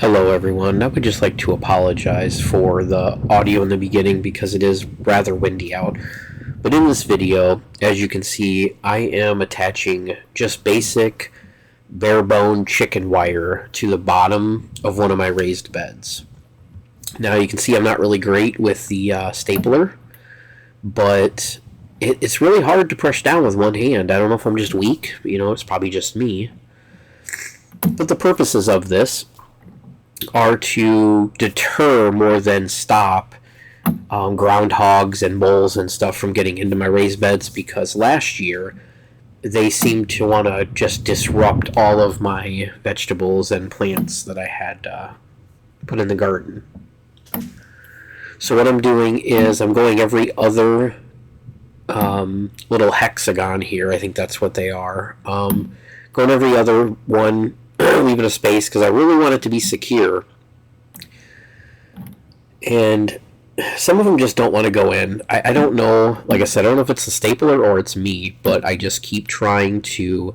Hello everyone, I would just like to apologize for the audio in the beginning because it is rather windy out. But in this video, as you can see, I am attaching just basic bare bone chicken wire to the bottom of one of my raised beds. Now you can see I'm not really great with the stapler, but it's really hard to press down with one hand. I don't know if I'm just weak, it's probably just me. But the purposes of this are to deter more than stop groundhogs and moles and stuff from getting into my raised beds, because last year they seemed to want to just disrupt all of my vegetables and plants that I had put in the garden. So what I'm doing is I'm going every other little hexagon here. I think that's what they are. Going every other one, leaving a space because I really want it to be secure. And some of them just don't want to go in. I don't know, like I said, I don't know if it's the stapler or it's me, but I just keep trying to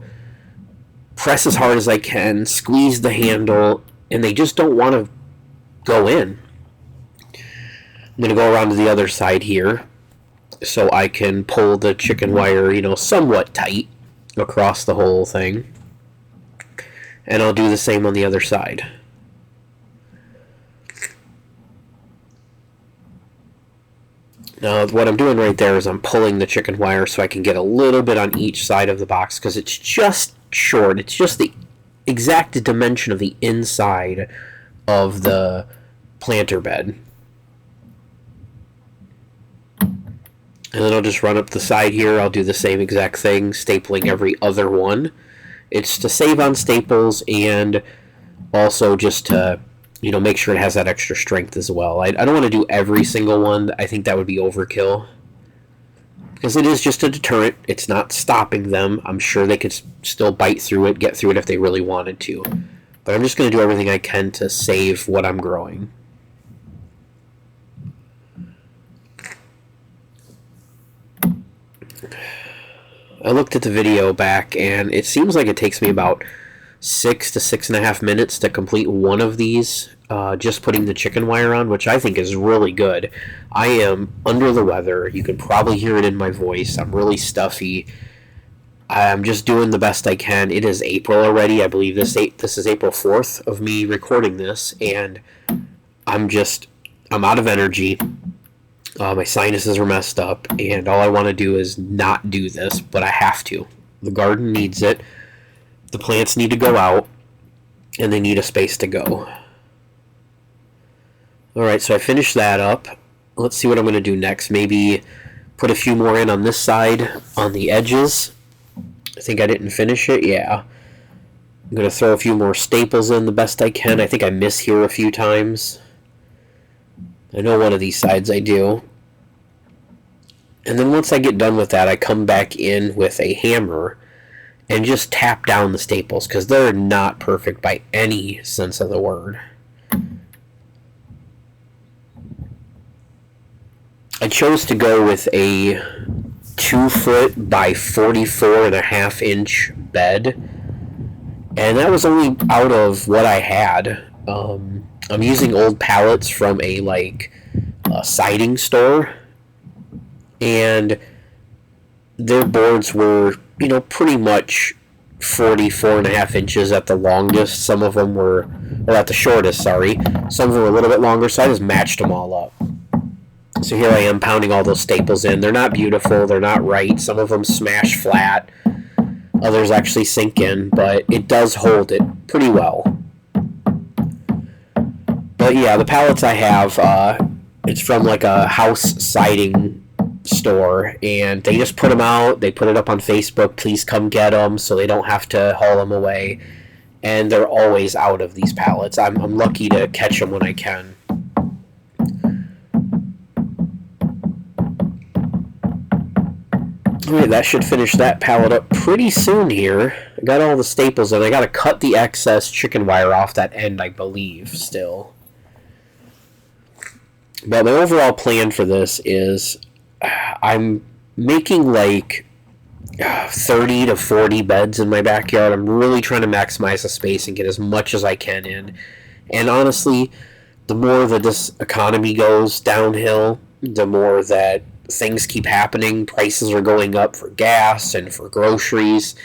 press as hard as I can, squeeze the handle, and they just don't want to go in. I'm going to go around to the other side here so I can pull the chicken wire, somewhat tight across the whole thing. And I'll do the same on the other side. Now, what I'm doing right there is I'm pulling the chicken wire so I can get a little bit on each side of the box, because it's just short. It's just the exact dimension of the inside of the planter bed. And then I'll just run up the side here. I'll do the same exact thing, stapling every other one. It's to save on staples and also just to, make sure it has that extra strength as well. I don't want to do every single one. I think that would be overkill, because it is just a deterrent. It's not stopping them. I'm sure they could still bite through it, get through it if they really wanted to. But I'm just going to do everything I can to save what I'm growing. I looked at the video back, and it seems like it takes me about 6 to 6.5 minutes to complete one of these, just putting the chicken wire on, which I think is really good. I am under the weather. You can probably hear it in my voice. I'm really stuffy. I'm just doing the best I can. It is April already. I believe this is April 4th of me recording this, and I'm out of energy. My sinuses are messed up, and all I want to do is not do this, but I have to. The garden needs it. The plants need to go out, and they need a space to go. Alright, so I finished that up. Let's see what I'm going to do next. Maybe put a few more in on this side, on the edges. I think I didn't finish it. Yeah. I'm going to throw a few more staples in the best I can. I think I miss here a few times. I know one of these sides I do. And then once I get done with that, I come back in with a hammer and just tap down the staples, because they're not perfect by any sense of the word. I chose to go with a 2-foot by 44.5-inch bed, and that was only out of what I had. I'm using old pallets from a siding store, and their boards were, pretty much 44.5 inches at the longest. Some of them were, or at the shortest, sorry. Some of them were a little bit longer, so I just matched them all up. So here I am pounding all those staples in. They're not beautiful, they're not right. Some of them smash flat, others actually sink in, but it does hold it pretty well. But yeah, the pallets I have, it's from a house siding store, and they just put them out. They put it up on Facebook, please come get them, so they don't have to haul them away. And they're always out of these pallets. I'm lucky to catch them when I can. Alright, that should finish that pallet up pretty soon here. I got all the staples in. I got to cut the excess chicken wire off that end, I believe, still. But my overall plan for this is I'm making 30 to 40 beds in my backyard. I'm really trying to maximize the space and get as much as I can in. And honestly, the more that this economy goes downhill, the more that things keep happening. Prices are going up for gas and for groceries.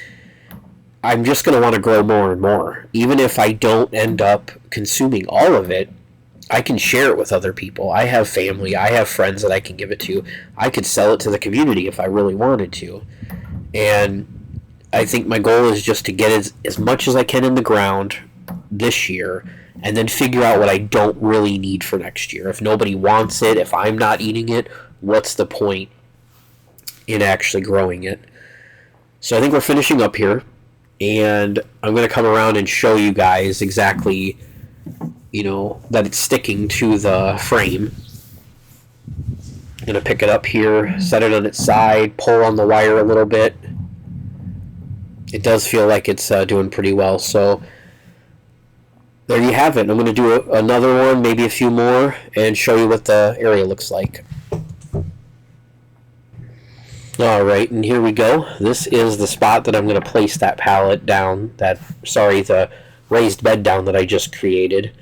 I'm just going to want to grow more and more. Even if I don't end up consuming all of it, I can share it with other people. I have family, I have friends that I can give it to. I could sell it to the community if I really wanted to. And I think my goal is just to get as much as I can in the ground this year and then figure out what I don't really need for next year. If nobody wants it, if I'm not eating it, what's the point in actually growing it? So I think we're finishing up here, and I'm going to come around and show you guys exactly, that it's sticking to the frame. I'm going to pick it up here, set it on its side, pull on the wire a little bit. It does feel like it's doing pretty well, so there you have it. I'm going to do another one, maybe a few more, and show you what the area looks like. Alright, and here we go. This is the spot that I'm going to place that pallet down, the raised bed down that I just created.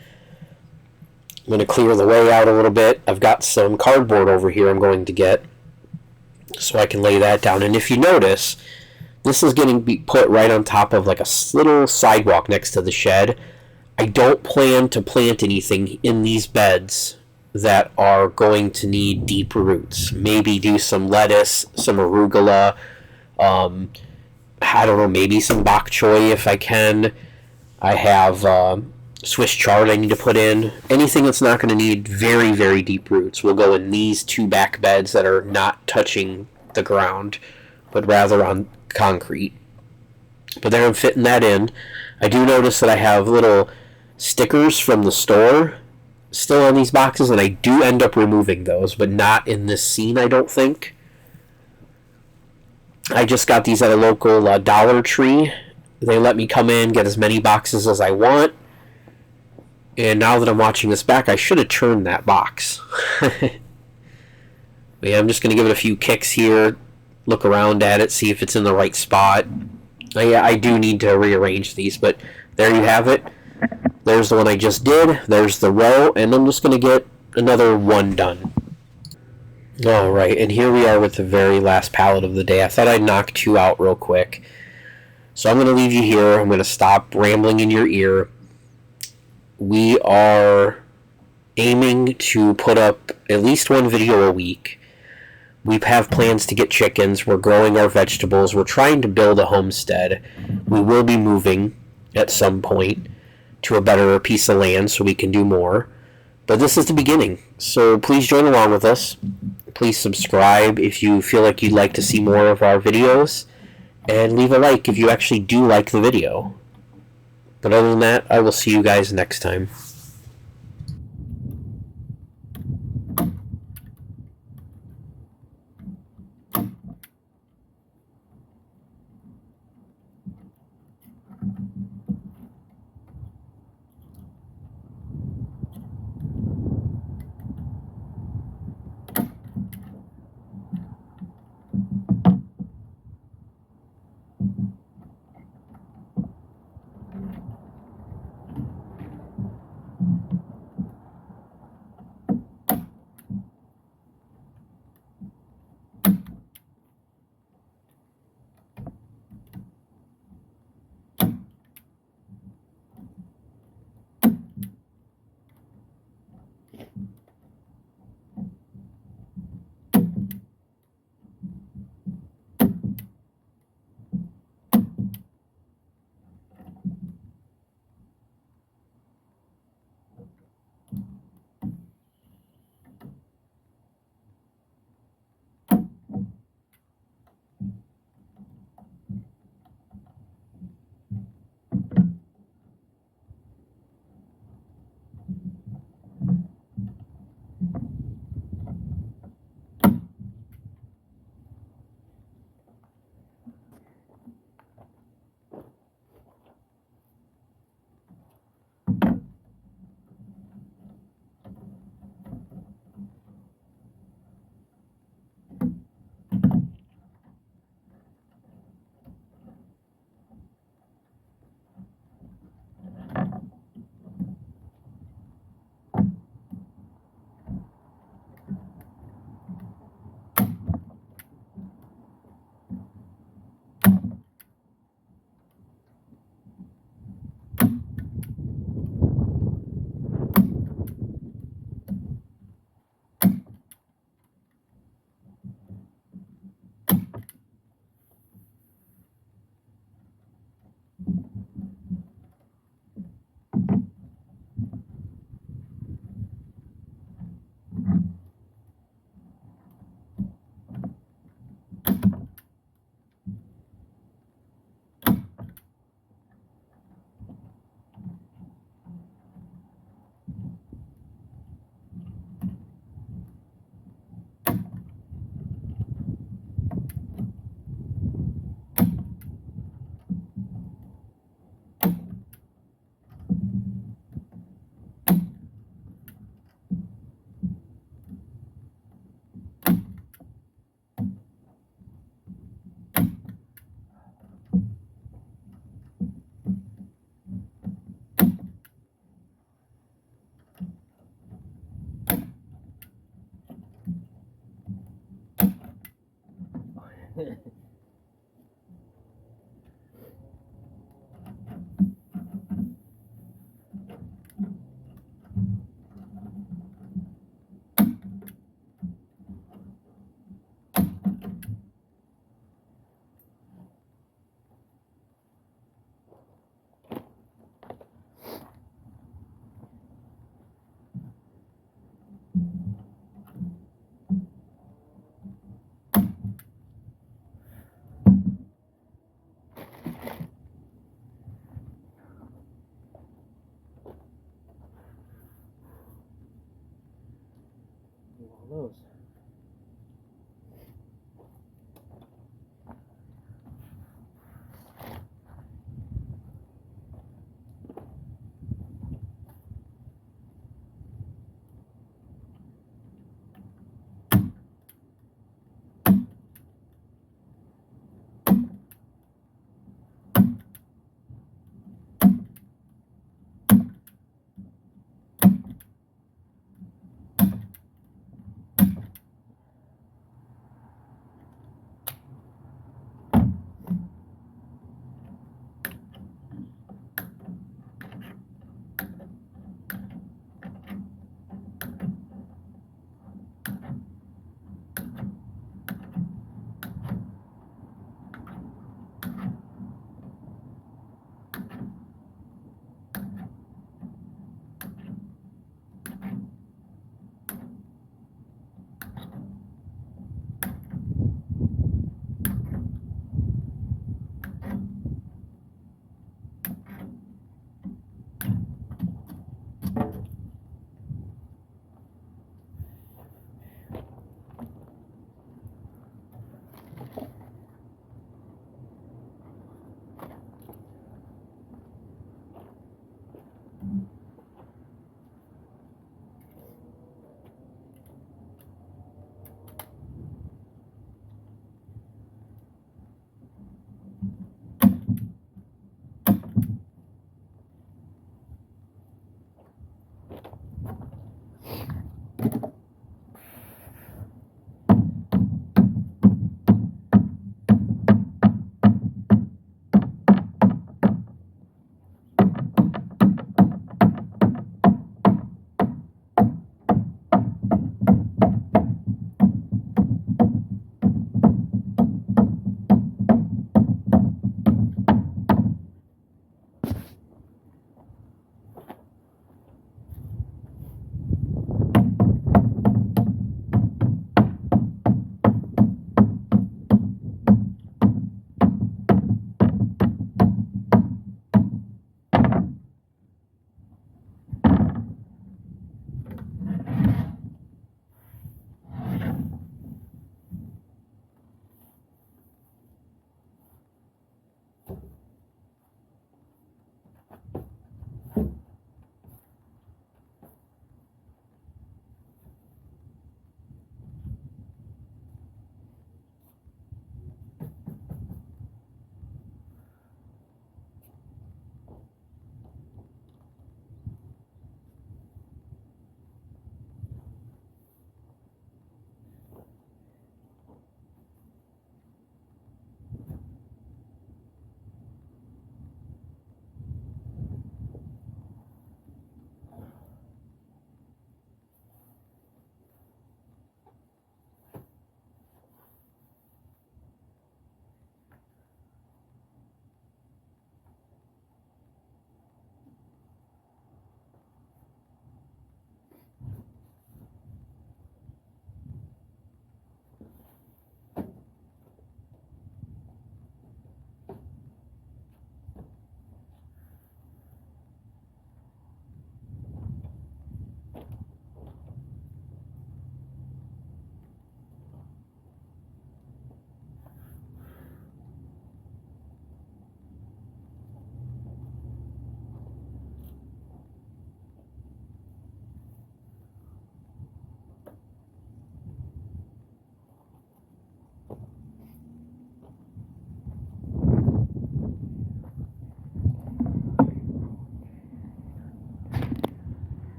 I'm going to clear the way out a little bit. I've got some cardboard over here I'm going to get, so I can lay that down. And if you notice, this is getting put right on top of like a little sidewalk next to the shed. I don't plan to plant anything in these beds that are going to need deep roots. Maybe do some lettuce, some arugula, I don't know, maybe some bok choy if I can. I have Swiss chard I need to put in. Anything that's not going to need very, very deep roots will go in these two back beds that are not touching the ground, but rather on concrete. But there I'm fitting that in. I do notice that I have little stickers from the store still on these boxes, and I do end up removing those, but not in this scene, I don't think. I just got these at a local Dollar Tree. They let me come in, get as many boxes as I want, and now that I'm watching this back, I should have turned that box. But yeah, I'm just going to give it a few kicks here, look around at it, see if it's in the right spot. I do need to rearrange these, but there you have it. There's the one I just did. There's the row, and I'm just going to get another one done. Alright, and here we are with the very last pallet of the day. I thought I'd knock two out real quick. So I'm going to leave you here. I'm going to stop rambling in your ear. We are aiming to put up at least one video a week. We have plans to get chickens. We're growing our vegetables. We're trying to build a homestead. We will be moving at some point to a better piece of land so we can do more. But this is the beginning. So please join along with us. Please subscribe if you feel like you'd like to see more of our videos. And leave a like if you actually do like the video. But other than that, I will see you guys next time. Those.